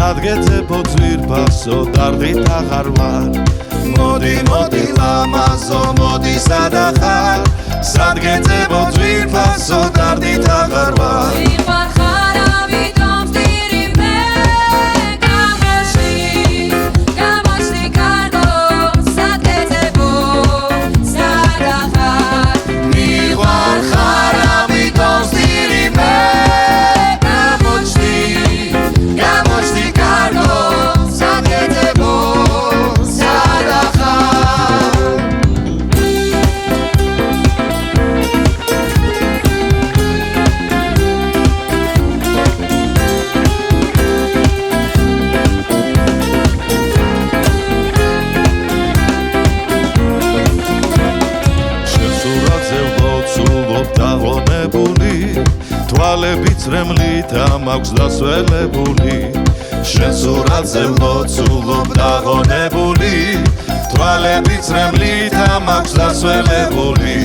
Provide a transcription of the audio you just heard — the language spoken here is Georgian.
სადგეძებო ძვირფასო დარდით აღარ ვარ მოდი მოდი ლამაზო მოდი სადახარ სადგეძებო ძვირფასო დარდით აღარ ვარ თვალები წრემლით მაქვს დასველებული შენ სურათზე მოცულობ დაღონებული თვალები წრემლით მაქვს დასველებული